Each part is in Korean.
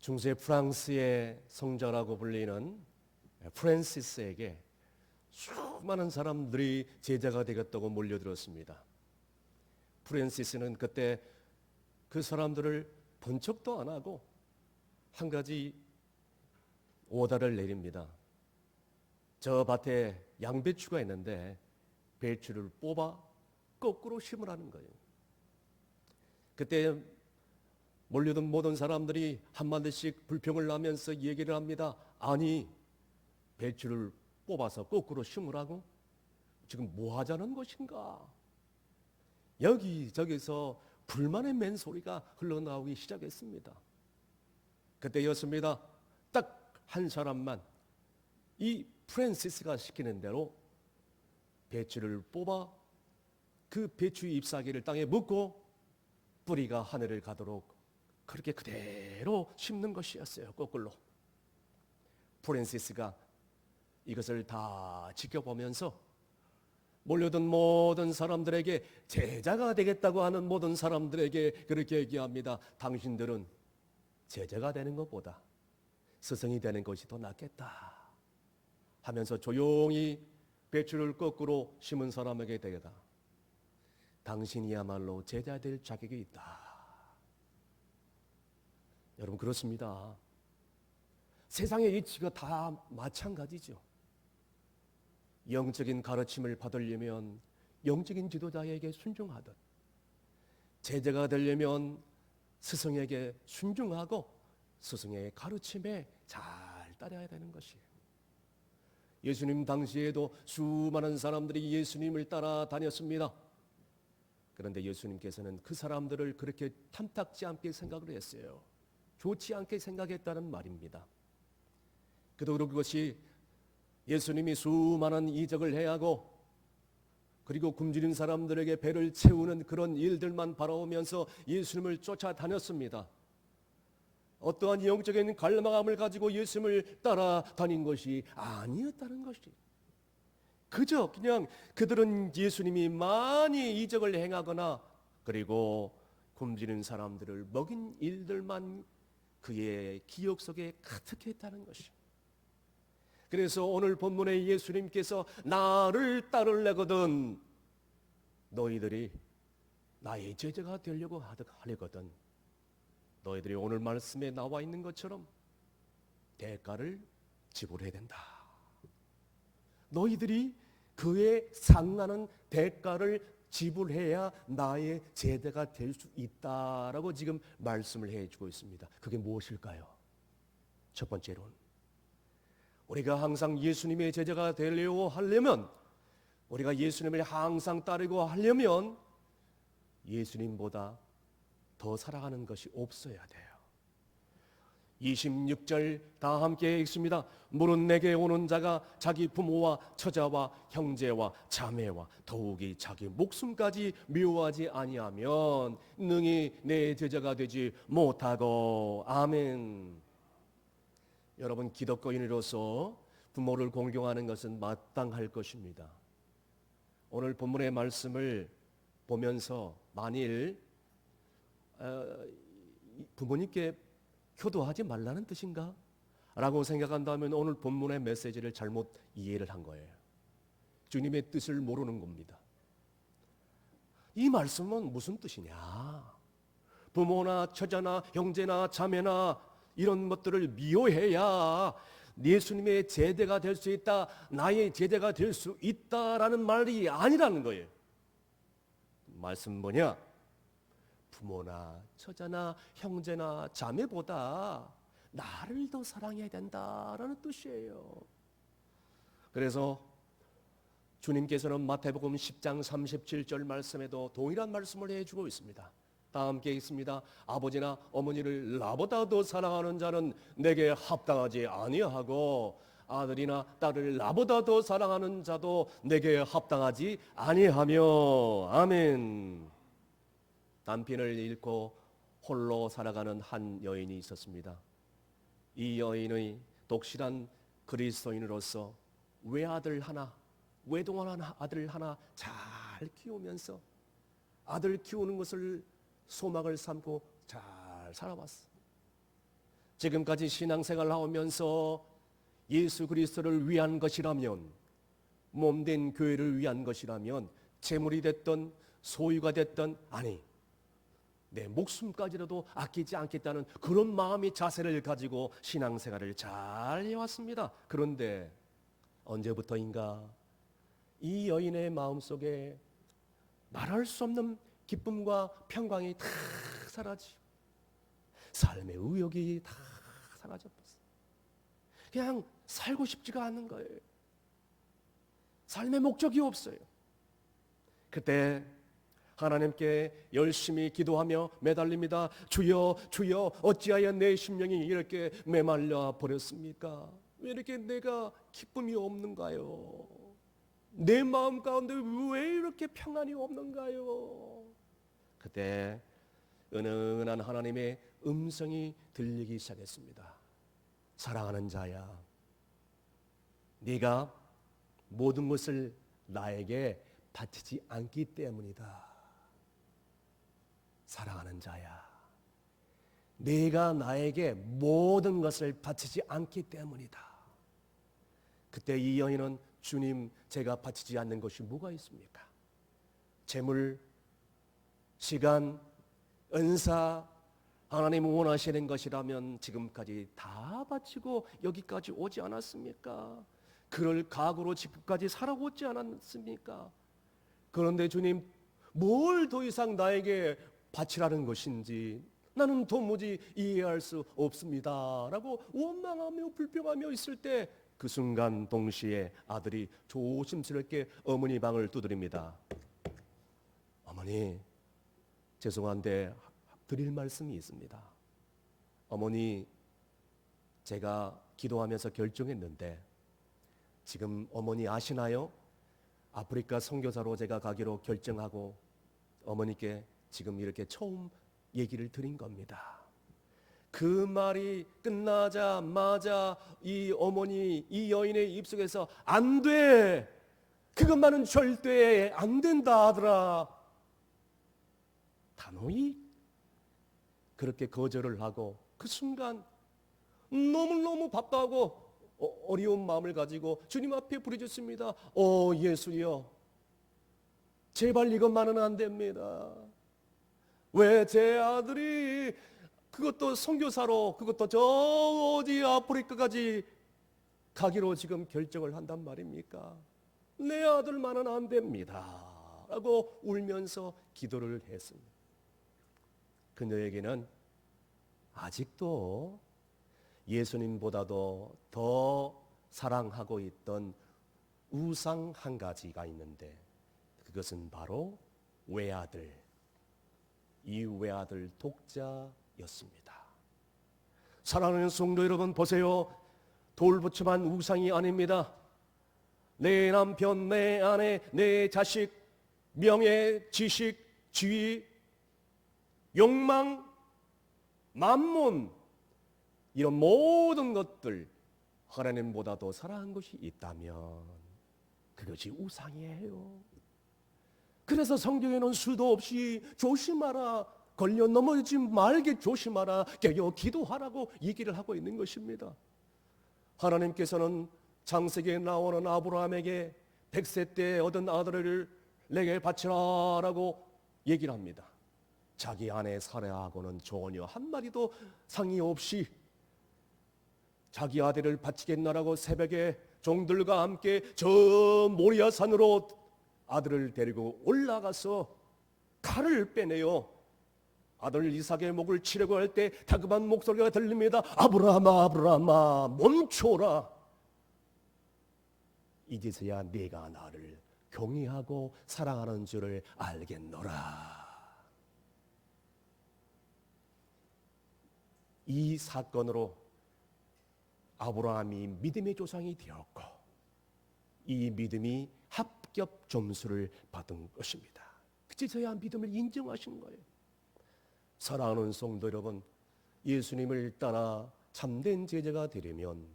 중세 프랑스의 성자라고 불리는 프란시스에게 수많은 사람들이 제자가 되겠다고 몰려들었습니다. 프란시스는 그때 그 사람들을 본 척도 안 하고 한 가지 오다를 내립니다. 저 밭에 양배추가 있는데 배추를 뽑아 거꾸로 심으라는 거예요. 그때 몰려든 모든 사람들이 한마디씩 불평을 하면서 얘기를 합니다. 아니, 배추를 뽑아서 거꾸로 심으라고? 지금 뭐 하자는 것인가? 여기저기서 불만의 맹소리가 흘러나오기 시작했습니다. 그때였습니다. 딱 한 사람만 이 프란시스가 시키는 대로 배추를 뽑아 그 배추 잎사귀를 땅에 묻고 뿌리가 하늘을 가도록 그렇게 그대로 심는 것이었어요. 거꾸로. 프란시스가 이것을 다 지켜보면서 몰려든 모든 사람들에게 제자가 되겠다고 하는 모든 사람들에게 그렇게 얘기합니다. 당신들은 제자가 되는 것보다 스승이 되는 것이 더 낫겠다 하면서 조용히 배추를 거꾸로 심은 사람에게 되겠다. 당신이야말로 제자 될 자격이 있다. 여러분, 그렇습니다. 세상의 이치가 다 마찬가지죠. 영적인 가르침을 받으려면 영적인 지도자에게 순종하듯, 제자가 되려면 스승에게 순종하고 스승의 가르침에 잘 따라야 되는 것이에요. 예수님 당시에도 수많은 사람들이 예수님을 따라다녔습니다. 그런데 예수님께서는 그 사람들을 그렇게 탐탁지 않게 생각을 했어요. 좋지 않게 생각했다는 말입니다. 그도 그것이 예수님이 수많은 이적을 행하고 그리고 굶주린 사람들에게 배를 채우는 그런 일들만 바라보면서 예수님을 쫓아다녔습니다. 어떠한 영적인 갈망함을 가지고 예수님을 따라다닌 것이 아니었다는 것이, 그저 그냥 그들은 예수님이 많이 이적을 행하거나 그리고 굶주린 사람들을 먹인 일들만 그의 기억 속에 가득했다는 것이. 그래서 오늘 본문에 예수님께서 나를 따르려거든 너희들이 나의 제자가 되려고 하려거든 너희들이 오늘 말씀에 나와 있는 것처럼 대가를 지불해야 된다. 너희들이 그에 상하는 대가를 지불해야 나의 제자가 될 수 있다라고 지금 말씀을 해주고 있습니다. 그게 무엇일까요? 첫 번째로는 우리가 항상 예수님의 제자가 되려고 하려면, 우리가 예수님을 항상 따르고 하려면 예수님보다 더 사랑하는 것이 없어야 돼요. 26절 다 함께 읽습니다. 물은 내게 오는 자가 자기 부모와 처자와 형제와 자매와 더욱이 자기 목숨까지 미워하지 아니하면 능히 내 제자가 되지 못하고. 아멘. 여러분, 기독교인으로서 부모를 공경하는 것은 마땅할 것입니다. 오늘 본문의 말씀을 보면서 만일 부모님께 효도하지 말라는 뜻인가? 라고 생각한다면 오늘 본문의 메시지를 잘못 이해를 한 거예요. 주님의 뜻을 모르는 겁니다. 이 말씀은 무슨 뜻이냐? 부모나 처자나 형제나 자매나 이런 것들을 미워해야 예수님의 제자가 될 수 있다, 나의 제자가 될 수 있다라는 말이 아니라는 거예요. 말씀 뭐냐? 부모나 처자나 형제나 자매보다 나를 더 사랑해야 된다라는 뜻이에요. 그래서 주님께서는 마태복음 10장 37절 말씀에도 동일한 말씀을 해주고 있습니다. 다 함께 있습니다. 아버지나 어머니를 나보다 더 사랑하는 자는 내게 합당하지 아니하고 아들이나 딸을 나보다 더 사랑하는 자도 내게 합당하지 아니하며. 아멘. 남편을 잃고 홀로 살아가는 한 여인이 있었습니다. 이 여인의 독실한 그리스도인으로서 외아들 하나, 외동한 아들 하나 잘 키우면서 아들 키우는 것을 소망을 삼고 잘 살아왔어. 지금까지 신앙생활을 하면서 예수 그리스도를 위한 것이라면, 몸된 교회를 위한 것이라면, 재물이 됐든 소유가 됐든, 아니 내 목숨까지라도 아끼지 않겠다는 그런 마음의 자세를 가지고 신앙생활을 잘 해왔습니다. 그런데 언제부터인가 이 여인의 마음속에 말할 수 없는 기쁨과 평강이 다 사라지고 삶의 의욕이 다 사라져버렸어요. 그냥 살고 싶지가 않은 거예요. 삶의 목적이 없어요. 그때 하나님께 열심히 기도하며 매달립니다. 주여, 주여, 어찌하여 내 심령이 이렇게 메말라 버렸습니까? 왜 이렇게 내가 기쁨이 없는가요? 내 마음 가운데 왜 이렇게 평안이 없는가요? 그때 은은한 하나님의 음성이 들리기 시작했습니다. 사랑하는 자야, 네가 모든 것을 나에게 바치지 않기 때문이다. 사랑하는 자야, 네가 나에게 모든 것을 바치지 않기 때문이다. 그때 이 여인은 주님, 제가 바치지 않는 것이 뭐가 있습니까? 재물, 시간, 은사, 하나님 원하시는 것이라면 지금까지 다 바치고 여기까지 오지 않았습니까? 그럴 각오로 지금까지 살아오지 않았습니까? 그런데 주님, 뭘 더 이상 나에게 바치라는 것인지 나는 도무지 이해할 수 없습니다 라고 원망하며 불평하며 있을 때 그 순간 동시에 아들이 조심스럽게 어머니 방을 두드립니다. 어머니, 죄송한데 드릴 말씀이 있습니다. 어머니, 제가 기도하면서 결정했는데 지금 어머니 아시나요? 아프리카 선교사로 제가 가기로 결정하고 어머니께 지금 이렇게 처음 얘기를 드린 겁니다. 그 말이 끝나자마자 이 어머니, 이 여인의 입속에서 안 돼! 그것만은 절대 안 된다 하더라. 단호히 그렇게 거절을 하고 그 순간 너무너무 바빠하고 어려운 마음을 가지고 주님 앞에 부르짖습니다. 예수여, 제발 이것만은 안 됩니다. 왜 제 아들이 그것도 선교사로 그것도 저 어디 아프리카까지 가기로 지금 결정을 한단 말입니까? 내 아들만은 안 됩니다 라고 울면서 기도를 했습니다. 그녀에게는 아직도 예수님보다도 더 사랑하고 있던 우상 한 가지가 있는데 그것은 바로 외아들, 이 외아들 독자였습니다. 사랑하는 성도 여러분, 보세요. 돌부처만 우상이 아닙니다. 내 남편, 내 아내, 내 자식, 명예, 지식, 지위, 욕망, 만몬, 이런 모든 것들 하나님보다도 사랑한 것이 있다면 그것이 우상이에요. 그래서 성경에는 수도 없이 조심하라, 걸려 넘어지지 말게 조심하라, 깨어 기도하라고 얘기를 하고 있는 것입니다. 하나님께서는 창세기에 나오는 아브라함에게 100세 때 얻은 아들을 내게 바치라라고 얘기를 합니다. 자기 아내 사라하고는 전혀 한마디도 상의 없이 자기 아들을 바치겠나라고 새벽에 종들과 함께 저 모리아 산으로 아들을 데리고 올라가서 칼을 빼내요. 아들 이삭의 목을 치려고 할 때 다급한 목소리가 들립니다. 아브라함아, 아브라함아, 멈춰라. 이제서야 네가 나를 경외하고 사랑하는 줄을 알겠노라. 이 사건으로 아브라함이 믿음의 조상이 되었고 이 믿음이 합격 점수를 받은 것입니다. 그제서야 믿음을 인정하시는 거예요. 사랑하는 성도 여러분, 예수님을 따라 참된 제자가 되려면,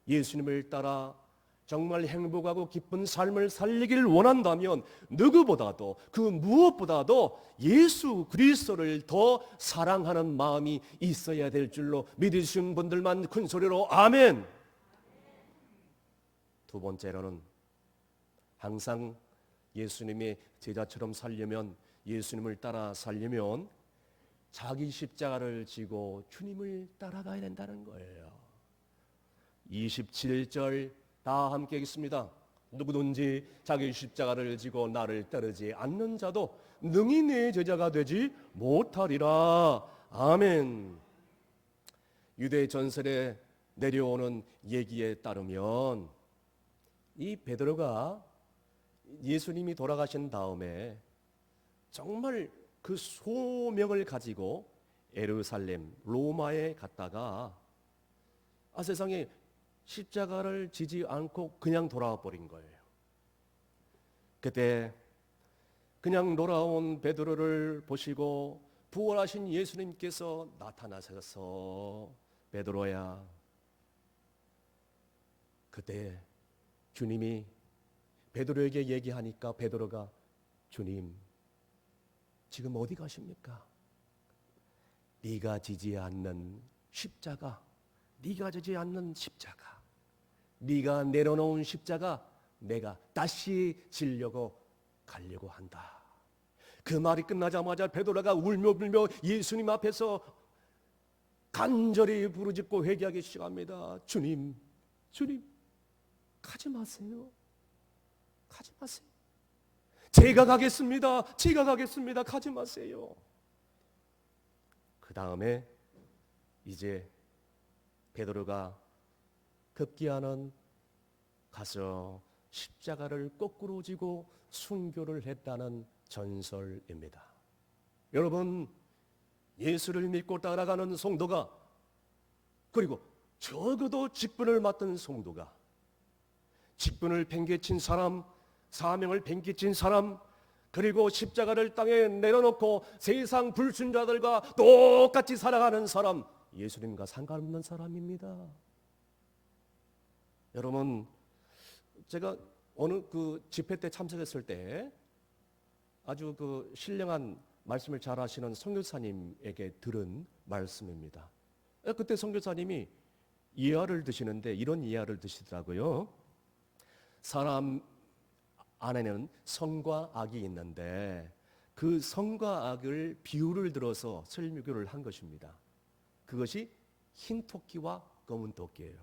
예수님을 따라 정말 행복하고 기쁜 삶을 살기를 원한다면 누구보다도 그 무엇보다도 예수 그리스도를 더 사랑하는 마음이 있어야 될 줄로 믿으신 분들만 큰 소리로 아멘. 두 번째로는 항상 예수님의 제자처럼 살려면, 예수님을 따라 살려면 자기 십자가를 지고 주님을 따라가야 된다는 거예요. 27절 다 함께 읽겠습니다. 누구든지 자기 십자가를 지고 나를 따르지 않는 자도 능히 내 제자가 되지 못하리라. 아멘. 유대 전설에 내려오는 얘기에 따르면 이 베드로가 예수님이 돌아가신 다음에 정말 그 소명을 가지고 예루살렘, 로마에 갔다가 세상에 십자가를 지지 않고 그냥 돌아와 버린 거예요. 그때 그냥 돌아온 베드로를 보시고 부활하신 예수님께서 나타나셔서 베드로야, 그때 주님이 베드로에게 얘기하니까 베드로가 주님 지금 어디 가십니까? 네가 지지 않는 십자가, 네가 지지 않는 십자가, 네가 내려놓은 십자가 내가 다시 지려고 가려고 한다. 그 말이 끝나자마자 베드로가 울며 불며 예수님 앞에서 간절히 부르짖고 회개하기 시작합니다. 주님, 주님, 가지 마세요. 가지 마세요. 제가 가겠습니다. 제가 가겠습니다. 가지 마세요. 그 다음에 이제 베드로가 급기야는 가서 십자가를 거꾸로 지고 순교를 했다는 전설입니다. 여러분, 예수를 믿고 따라가는 성도가, 그리고 적어도 직분을 맡은 성도가, 직분을 팽개친 사람, 사명을 팽개친 사람, 그리고 십자가를 땅에 내려놓고 세상 불순자들과 똑같이 살아가는 사람, 예수님과 상관없는 사람입니다. 여러분, 제가 어느 그 집회 때 참석했을 때 아주 그 신령한 말씀을 잘 하시는 선교사님에게 들은 말씀입니다. 그때 선교사님이 이하를 드시는데 이런 이하를 드시더라고요. 사람 안에는 선과 악이 있는데 그 선과 악을 비유를 들어서 설교를 한 것입니다. 그것이 흰 토끼와 검은 토끼예요.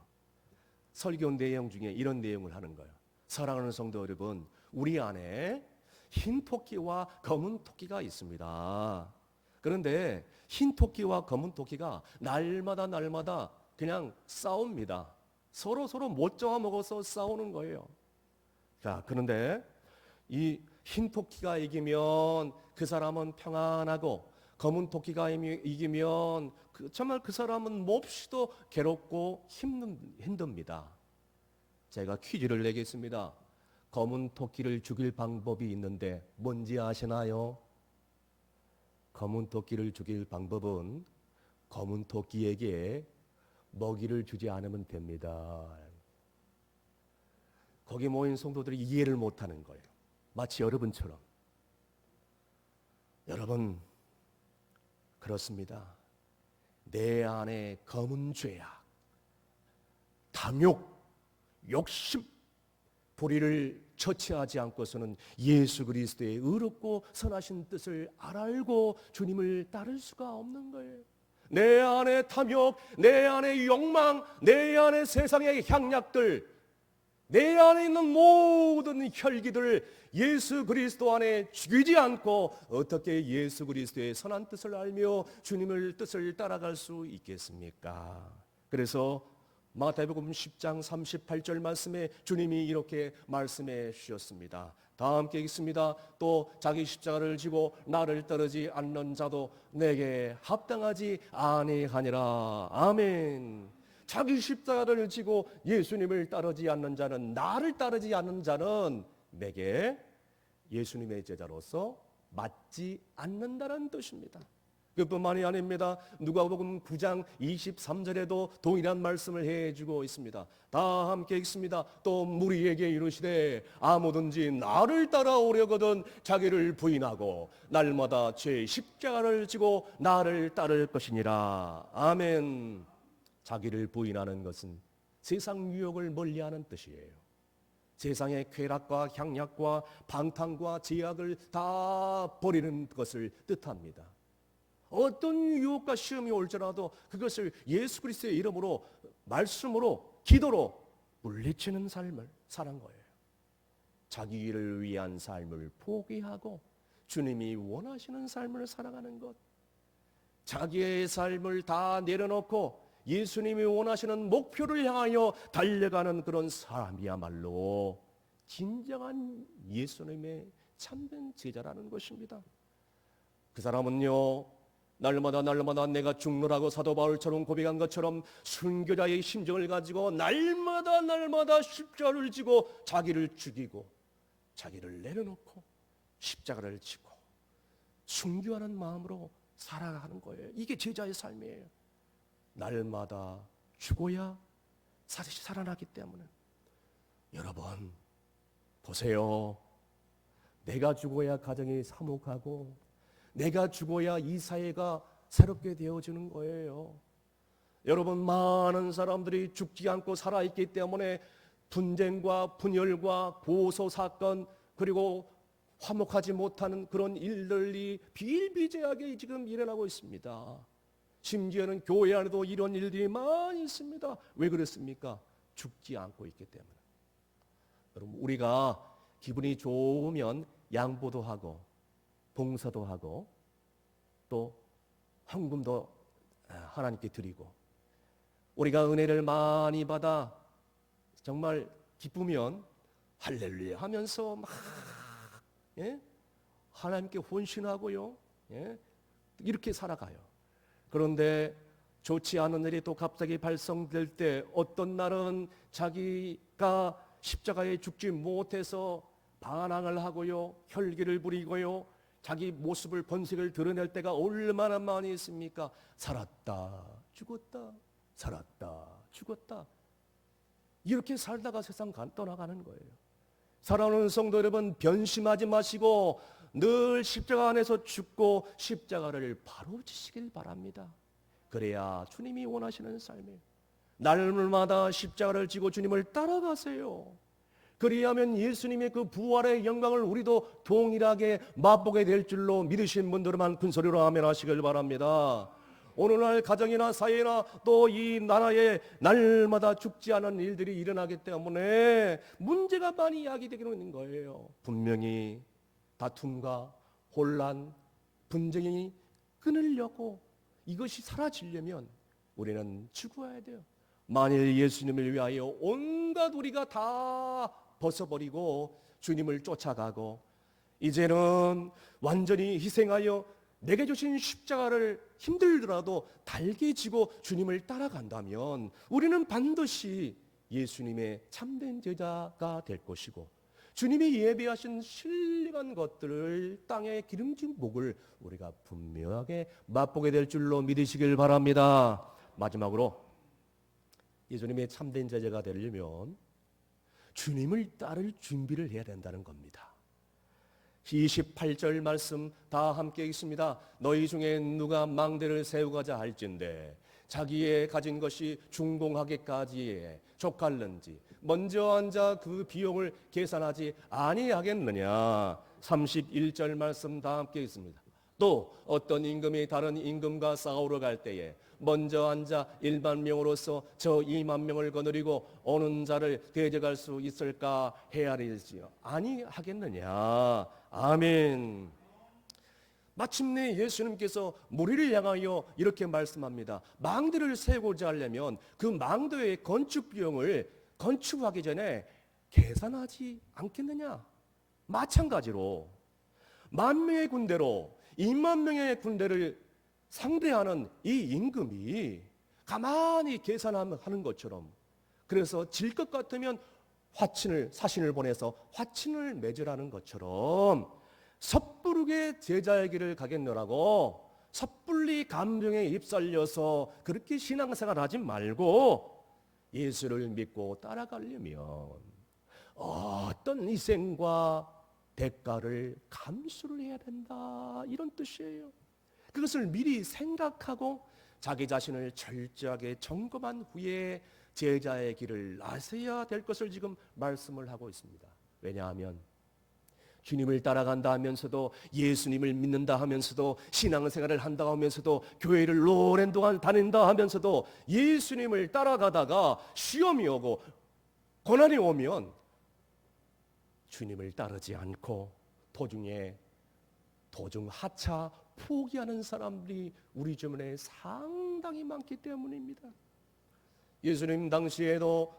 설교 내용 중에 이런 내용을 하는 거예요. 사랑하는 성도 여러분, 우리 안에 흰 토끼와 검은 토끼가 있습니다. 그런데 흰 토끼와 검은 토끼가 날마다 그냥 싸웁니다. 서로 못 잡아먹어서 싸우는 거예요. 자, 그런데 이 흰 토끼가 이기면 그 사람은 평안하고, 검은 토끼가 이기면 정말 그 사람은 몹시도 괴롭고 힘듭니다. 제가 퀴즈를 내겠습니다. 검은 토끼를 죽일 방법이 있는데 뭔지 아시나요? 검은 토끼를 죽일 방법은 검은 토끼에게 먹이를 주지 않으면 됩니다. 거기 모인 성도들이 이해를 못하는 거예요. 마치 여러분처럼. 여러분, 그렇습니다. 내 안에 검은 죄악, 탐욕, 욕심, 불의를 처치하지 않고서는 예수 그리스도의 의롭고 선하신 뜻을 알고 주님을 따를 수가 없는 거예요. 내 안에 탐욕, 내 안에 욕망, 내 안에 세상의 향락들, 내 안에 있는 모든 혈기들을 예수 그리스도 안에 죽이지 않고 어떻게 예수 그리스도의 선한 뜻을 알며 주님을 뜻을 따라갈 수 있겠습니까? 그래서 마태복음 10장 38절 말씀에 주님이 이렇게 말씀해 주셨습니다. 다 함께 읽습니다. 또 자기 십자가를 지고 나를 따르지 않는 자도 내게 합당하지 아니하니라. 아멘. 자기 십자가를 지고 예수님을 따르지 않는 자는, 나를 따르지 않는 자는 내게 예수님의 제자로서 맞지 않는다는 뜻입니다. 그뿐만이 아닙니다. 누가복음 9장 23절에도 동일한 말씀을 해주고 있습니다. 다 함께 읽습니다. 또 무리에게 이르시되 아무든지 나를 따라오려거든 자기를 부인하고 날마다 제 십자가를 지고 나를 따를 것이니라. 아멘. 자기를 부인하는 것은 세상 유혹을 멀리하는 뜻이에요. 세상의 쾌락과 향락과 방탕과 제약을 다 버리는 것을 뜻합니다. 어떤 유혹과 시험이 올지라도 그것을 예수 그리스도의 이름으로, 말씀으로, 기도로 물리치는 삶을 사는 거예요. 자기를 위한 삶을 포기하고 주님이 원하시는 삶을 살아가는 것, 자기의 삶을 다 내려놓고 예수님이 원하시는 목표를 향하여 달려가는 그런 사람이야말로 진정한 예수님의 참된 제자라는 것입니다. 그 사람은요, 날마다 내가 죽노라고 사도 바울처럼 고백한 것처럼 순교자의 심정을 가지고 날마다 십자가를 지고 자기를 죽이고 자기를 내려놓고 십자가를 지고 순교하는 마음으로 살아가는 거예요. 이게 제자의 삶이에요. 날마다 죽어야 다시 살아나기 때문에. 여러분 보세요. 내가 죽어야 가정이 화목하고 내가 죽어야 이 사회가 새롭게 되어지는 거예요. 여러분, 많은 사람들이 죽지 않고 살아있기 때문에 분쟁과 분열과 고소 사건, 그리고 화목하지 못하는 그런 일들이 비일비재하게 지금 일어나고 있습니다. 심지어는 교회 안에도 이런 일들이 많이 있습니다. 왜 그렇습니까? 죽지 않고 있기 때문에. 여러분, 우리가 기분이 좋으면 양보도 하고 봉사도 하고 또 헌금도 하나님께 드리고, 우리가 은혜를 많이 받아 정말 기쁘면 할렐루야 하면서 막 하나님께 헌신하고요, 이렇게 살아가요. 그런데 좋지 않은 일이 또 갑자기 발생될 때, 어떤 날은 자기가 십자가에 죽지 못해서 반항을 하고요, 혈기를 부리고요, 자기 모습을 번색을 드러낼 때가 얼마나 많이 있습니까? 살았다 죽었다 살았다 죽었다, 이렇게 살다가 세상 떠나가는 거예요. 사랑하는 성도 여러분, 변심하지 마시고 늘 십자가 안에서 죽고 십자가를 바로 지시길 바랍니다. 그래야 주님이 원하시는 삶이에요. 날마다 십자가를 지고 주님을 따라가세요. 그리하면 예수님의 그 부활의 영광을 우리도 동일하게 맛보게 될 줄로 믿으신 분들만 큰 소리로 아멘 하시길 바랍니다. 오늘날 가정이나 사회나 또 이 나라에 날마다 죽지 않은 일들이 일어나기 때문에 문제가 많이 야기되고 있는 거예요. 분명히 다툼과 혼란, 분쟁이 끊으려고, 이것이 사라지려면 우리는 죽어야 돼요. 만일 예수님을 위하여 온갖 우리가 다 벗어버리고 주님을 쫓아가고 이제는 완전히 희생하여 내게 주신 십자가를 힘들더라도 달게 지고 주님을 따라간다면 우리는 반드시 예수님의 참된 제자가 될 것이고, 주님이 예비하신 신령한 것들을, 땅의 기름진 복을 우리가 분명하게 맛보게 될 줄로 믿으시길 바랍니다. 마지막으로 예수님의 참된 제자가 되려면 주님을 따를 준비를 해야 된다는 겁니다. 28절 말씀 다 함께 읽습니다. 너희 중에 누가 망대를 세우고자 할진대 자기의 가진 것이 중공하기까지에 족할는지 먼저 앉아 그 비용을 계산하지 아니하겠느냐. 31절 말씀 다 함께 읽습니다. 또 어떤 임금이 다른 임금과 싸우러 갈 때에 먼저 앉아 1만 명으로서 저 2만 명을 거느리고 오는 자를 대적할 수 있을까 헤아리지요 아니하겠느냐. 아멘. 마침내 예수님께서 무리를 향하여 이렇게 말씀합니다. 망대를 세우고자 하려면 그 망대의 건축 비용을 건축하기 전에 계산하지 않겠느냐. 마찬가지로 10,000명의 군대로 20,000명의 군대를 상대하는 이 임금이 가만히 계산하는 것처럼, 그래서 질 것 같으면 사신을 보내서 화친을 맺으라는 것처럼 섣부르게 제자의 길을 가겠노라고 섣불리 감정에 휩쓸려서 그렇게 신앙생활 하지 말고 예수를 믿고 따라가려면 어떤 희생과 대가를 감수를 해야 된다, 이런 뜻이에요. 그것을 미리 생각하고 자기 자신을 철저하게 점검한 후에 제자의 길을 나서야 될 것을 지금 말씀을 하고 있습니다. 왜냐하면 주님을 따라간다 하면서도, 예수님을 믿는다 하면서도, 신앙생활을 한다 하면서도, 교회를 오랜 동안 다닌다 하면서도 예수님을 따라가다가 시험이 오고 고난이 오면 주님을 따르지 않고 도중 하차 포기하는 사람들이 우리 주변에 상당히 많기 때문입니다. 예수님 당시에도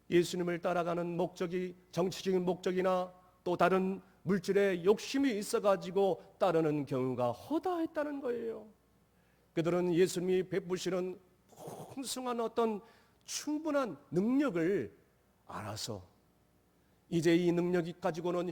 예수님을 따라가는 목적이 정치적인 목적이나 또 다른 물질의 욕심이 있어가지고 따르는 경우가 허다했다는 거예요. 그들은 예수님이 베푸시는 풍성한 어떤 충분한 능력을 알아서 이제 이 능력이 가지고는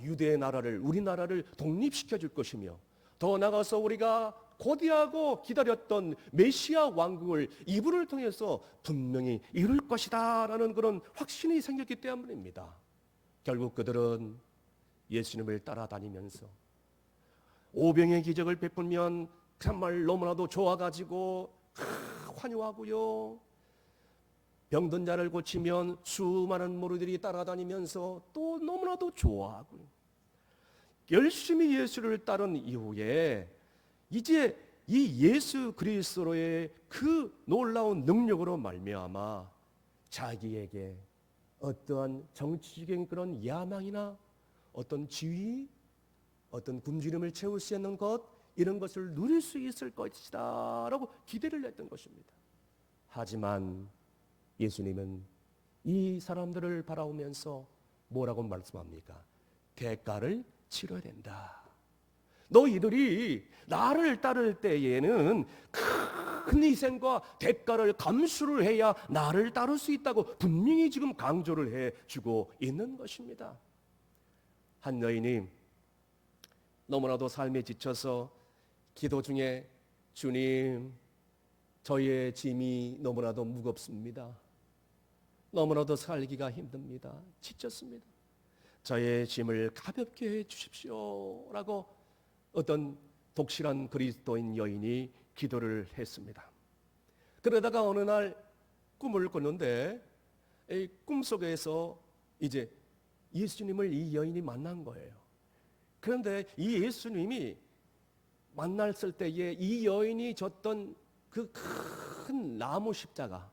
유대의 나라를, 우리나라를 독립시켜 줄 것이며, 더 나아가서 우리가 고대하고 기다렸던 메시아 왕국을 이분을 통해서 분명히 이룰 것이다 라는 그런 확신이 생겼기 때문입니다. 결국 그들은 예수님을 따라다니면서 오병의 기적을 베풀면 정말 너무나도 좋아가지고 환호하고요, 병든 자를 고치면 수많은 무리들이 따라다니면서 또 너무나도 좋아하고요, 열심히 예수를 따른 이후에 이제 이 예수 그리스도의 그 놀라운 능력으로 말미암아 자기에게 어떠한 정치적인 그런 야망이나 어떤 지위, 어떤 굶주림을 채울 수 있는 것, 이런 것을 누릴 수 있을 것이다 라고 기대를 했던 것입니다. 하지만 예수님은 이 사람들을 바라보면서 뭐라고 말씀합니까? 대가를 치러야 된다. 너희들이 나를 따를 때에는 큰 희생과 대가를 감수를 해야 나를 따를 수 있다고 분명히 지금 강조를 해주고 있는 것입니다. 한 여인이 너무나도 삶에 지쳐서 기도 중에, 주님, 저희의 짐이 너무나도 무겁습니다. 너무나도 살기가 힘듭니다. 지쳤습니다. 저의 짐을 가볍게 해 주십시오 라고 어떤 독실한 그리스도인 여인이 기도를 했습니다. 그러다가 어느 날 꿈을 꿨는데 이 꿈속에서 이제 예수님을 이 여인이 만난 거예요. 그런데 이 예수님이 만났을 때에 이 여인이 졌던 그 큰 나무 십자가,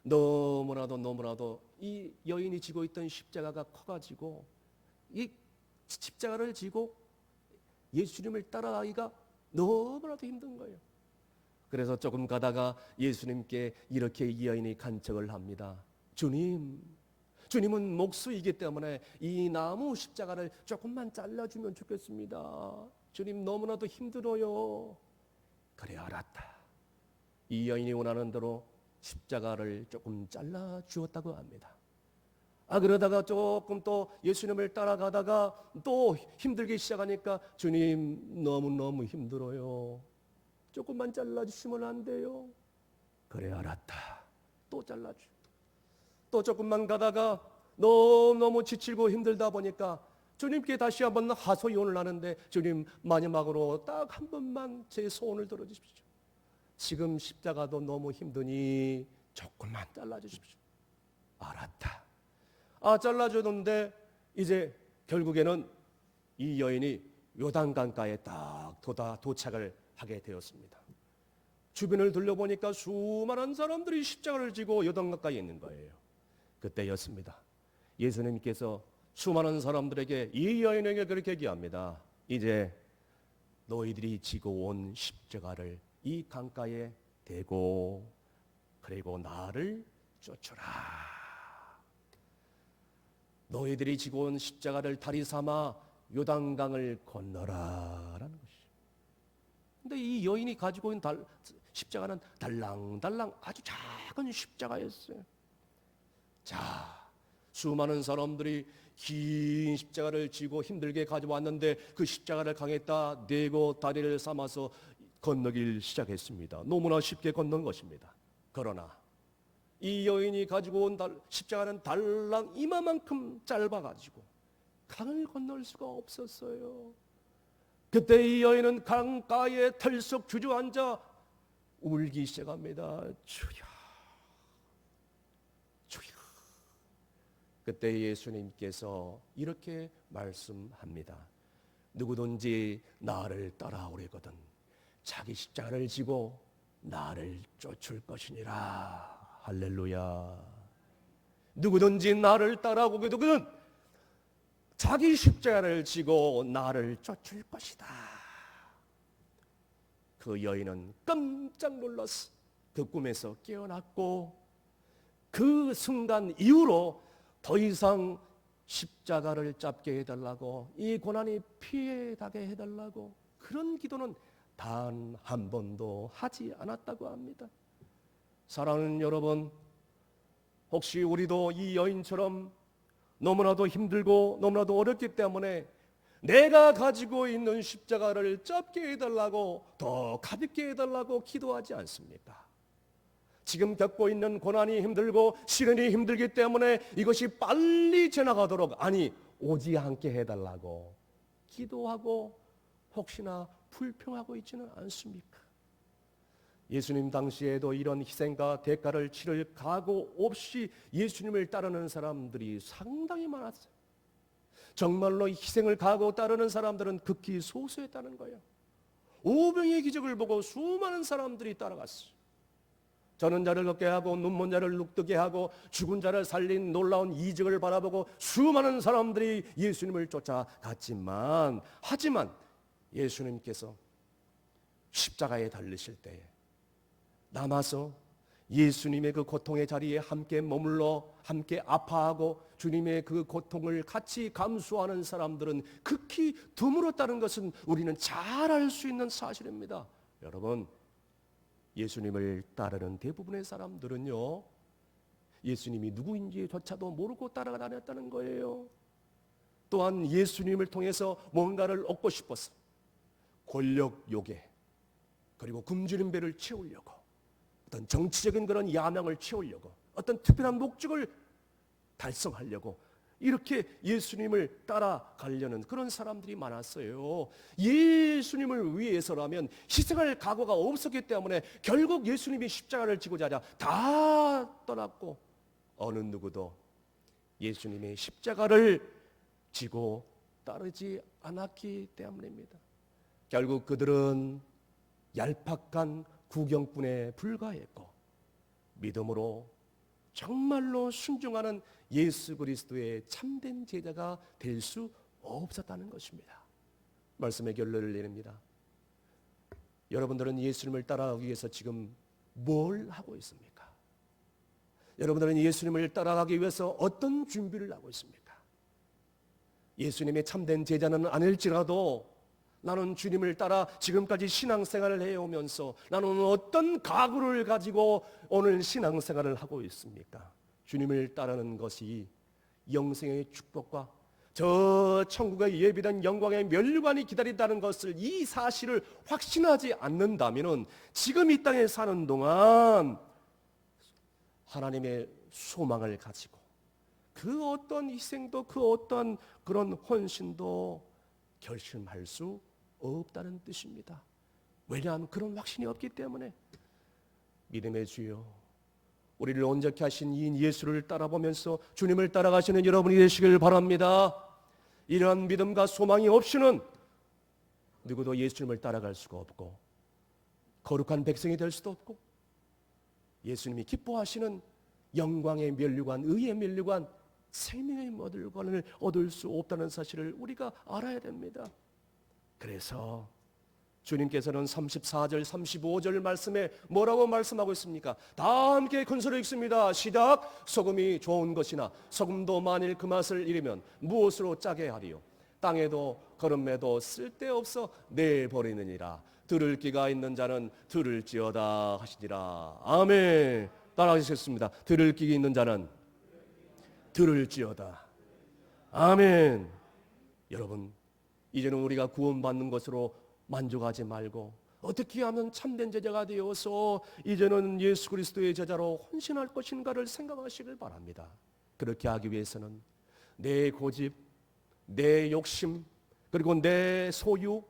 너무나도 이 여인이 지고 있던 십자가가 커가지고 이 십자가를 지고 예수님을 따라가기가 너무나도 힘든 거예요. 그래서 조금 가다가 예수님께 이렇게 이 여인이 간청을 합니다. 주님은 목수이기 때문에 이 나무 십자가를 조금만 잘라주면 좋겠습니다. 주님, 너무나도 힘들어요. 그래, 알았다. 이 여인이 원하는 대로 십자가를 조금 잘라 주었다고 합니다. 그러다가 조금 또 예수님을 따라가다가 또 힘들기 시작하니까, 주님, 너무너무 힘들어요. 조금만 잘라주시면 안 돼요? 그래, 알았다. 또 잘라주. 또 조금만 가다가 너무 지치고 힘들다 보니까 주님께 다시 한번 하소연을 하는데, 주님, 마지막으로 딱 한 번만 제 소원을 들어주십시오. 지금 십자가도 너무 힘드니 조금만 잘라주십시오. 알았다. 잘라주는데 이제 결국에는 이 여인이 요단강가에 딱 도착을 하게 되었습니다. 주변을 둘러보니까 수많은 사람들이 십자가를 지고 요단강가에 있는 거예요. 그때였습니다. 예수님께서 수많은 사람들에게, 이 여인에게 그렇게 얘기합니다. 이제 너희들이 지고 온 십자가를 이 강가에 대고 그리고 나를 쫓으라. 너희들이 지고 온 십자가를 다리 삼아 요단강을 건너라 라는 것이죠. 근데 이 여인이 가지고 있는 십자가는 달랑달랑 아주 작은 십자가였어요. 자, 수많은 사람들이 긴 십자가를 지고 힘들게 가져왔는데 그 십자가를 강에다 내고 다리를 삼아서 건너길 시작했습니다. 너무나 쉽게 건넌 것입니다. 그러나 이 여인이 가지고 온 십자가는 달랑 이마만큼 짧아가지고 강을 건널 수가 없었어요. 그때 이 여인은 강가에 털썩 주저앉아 울기 시작합니다. 주여, 주여. 그때 예수님께서 이렇게 말씀합니다. 누구든지 나를 따라오려거든 자기 십자가를 지고 나를 쫓을 것이니라. 할렐루야. 누구든지 나를 따라오거든 자기 십자가를 지고 나를 쫓을 것이다. 그 여인은 깜짝 놀랐어. 그 꿈에서 깨어났고 그 순간 이후로 더 이상 십자가를 잡게 해달라고, 이 고난이 피해 가게 해달라고 그런 기도는 단 한 번도 하지 않았다고 합니다. 사랑하는 여러분, 혹시 우리도 이 여인처럼 너무나도 힘들고 너무나도 어렵기 때문에 내가 가지고 있는 십자가를 잡게 해달라고, 더 가볍게 해달라고 기도하지 않습니까? 지금 겪고 있는 고난이 힘들고 시련이 힘들기 때문에 이것이 빨리 지나가도록, 아니 오지 않게 해달라고 기도하고 혹시나 불평하고 있지는 않습니까? 예수님 당시에도 이런 희생과 대가를 치를 각오 없이 예수님을 따르는 사람들이 상당히 많았어요. 정말로 희생을 각오 따르는 사람들은 극히 소수였다는 거예요. 오병이의 기적을 보고 수많은 사람들이 따라갔어요. 저는 자를 걷게 하고 눈먼 자를 눈뜨게 하고 죽은 자를 살린 놀라운 이적을 바라보고 수많은 사람들이 예수님을 쫓아갔지만, 하지만 예수님께서 십자가에 달리실 때에 남아서 예수님의 그 고통의 자리에 함께 머물러 함께 아파하고 주님의 그 고통을 같이 감수하는 사람들은 극히 드물었다는 것은 우리는 잘 알 수 있는 사실입니다. 여러분, 예수님을 따르는 대부분의 사람들은요, 예수님이 누구인지조차도 모르고 따라다녔다는 거예요. 또한 예수님을 통해서 뭔가를 얻고 싶어서 권력 요괴, 그리고 굶주린 배를 채우려고, 어떤 정치적인 그런 야망을 채우려고, 어떤 특별한 목적을 달성하려고 이렇게 예수님을 따라가려는 그런 사람들이 많았어요. 예수님을 위해서라면 희생할 각오가 없었기 때문에 결국 예수님이 십자가를 지고 자자 다 떠났고 어느 누구도 예수님의 십자가를 지고 따르지 않았기 때문입니다. 결국 그들은 얄팍한 구경꾼에 불과했고 믿음으로 정말로 순종하는 예수 그리스도의 참된 제자가 될 수 없었다는 것입니다. 말씀의 결론을 내립니다. 여러분들은 예수님을 따라가기 위해서 지금 뭘 하고 있습니까? 여러분들은 예수님을 따라가기 위해서 어떤 준비를 하고 있습니까? 예수님의 참된 제자는 아닐지라도 나는 주님을 따라 지금까지 신앙생활을 해오면서 나는 어떤 각오를 가지고 오늘 신앙생활을 하고 있습니까? 주님을 따르는 것이 영생의 축복과 저 천국의 예비된 영광의 면류관이 기다린다는 것을, 이 사실을 확신하지 않는다면 지금 이 땅에 사는 동안 하나님의 소망을 가지고 그 어떤 희생도 그 어떤 그런 헌신도 결심할 수 없다는 뜻입니다. 왜냐하면 그런 확신이 없기 때문에. 믿음의 주여, 우리를 온전케 하신 이 예수를 따라보면서 주님을 따라가시는 여러분이 되시길 바랍니다. 이러한 믿음과 소망이 없이는 누구도 예수님을 따라갈 수가 없고 거룩한 백성이 될 수도 없고 예수님이 기뻐하시는 영광의 면류관, 의의 면류관, 생명의 면류관을 얻을 수 없다는 사실을 우리가 알아야 됩니다. 그래서 주님께서는 34절 35절 말씀에 뭐라고 말씀하고 있습니까? 다 함께 큰 소리로 읽습니다. 시작. 소금이 좋은 것이나 소금도 만일 그 맛을 잃으면 무엇으로 짜게 하리요? 땅에도 거름에도 쓸데없어 내버리느니라. 들을 귀가 있는 자는 들을지어다 하시니라. 아멘. 따라하시겠습니다. 들을 귀 있는 자는 들을지어다. 아멘. 여러분, 이제는 우리가 구원받는 것으로 만족하지 말고 어떻게 하면 참된 제자가 되어서 이제는 예수 그리스도의 제자로 헌신할 것인가를 생각하시길 바랍니다. 그렇게 하기 위해서는 내 고집, 내 욕심, 그리고 내 소유,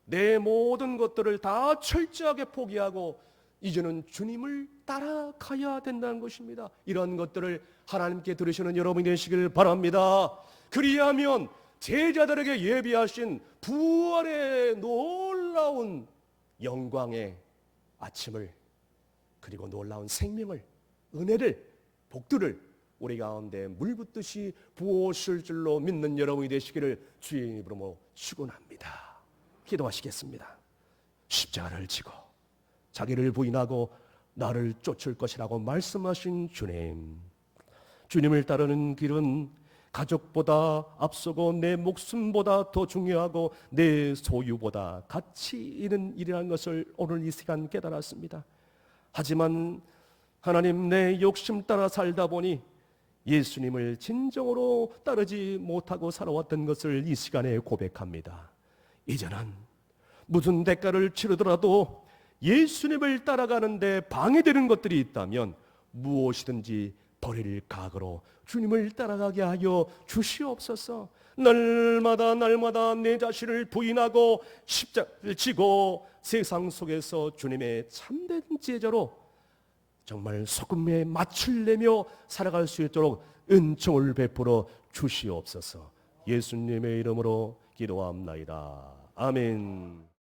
내 모든 것들을 다 철저하게 포기하고 이제는 주님을 따라가야 된다는 것입니다. 이런 것들을 하나님께 들으시는 여러분이 되시길 바랍니다. 그리하면 제자들에게 예비하신 부활의 놀라운 영광의 아침을, 그리고 놀라운 생명을, 은혜를, 복들을 우리 가운데 물붓듯이 부어오실 줄로 믿는 여러분이 되시기를 주의 이름으로 축원합니다. 기도하시겠습니다. 십자가를 지고 자기를 부인하고 나를 쫓을 것이라고 말씀하신 주님, 주님을 따르는 길은 가족보다 앞서고 내 목숨보다 더 중요하고 내 소유보다 가치 있는 일이라는 것을 오늘 이 시간 깨달았습니다. 하지만 하나님, 내 욕심 따라 살다 보니 예수님을 진정으로 따르지 못하고 살아왔던 것을 이 시간에 고백합니다. 이제는 무슨 대가를 치르더라도 예수님을 따라가는데 방해되는 것들이 있다면 무엇이든지 버릴 각오로 주님을 따라가게 하여 주시옵소서. 날마다 내 자신을 부인하고 십자가를 지고 세상 속에서 주님의 참된 제자로 정말 소금에 맛을 내며 살아갈 수 있도록 은총을 베풀어 주시옵소서. 예수님의 이름으로 기도합나이다. 아멘.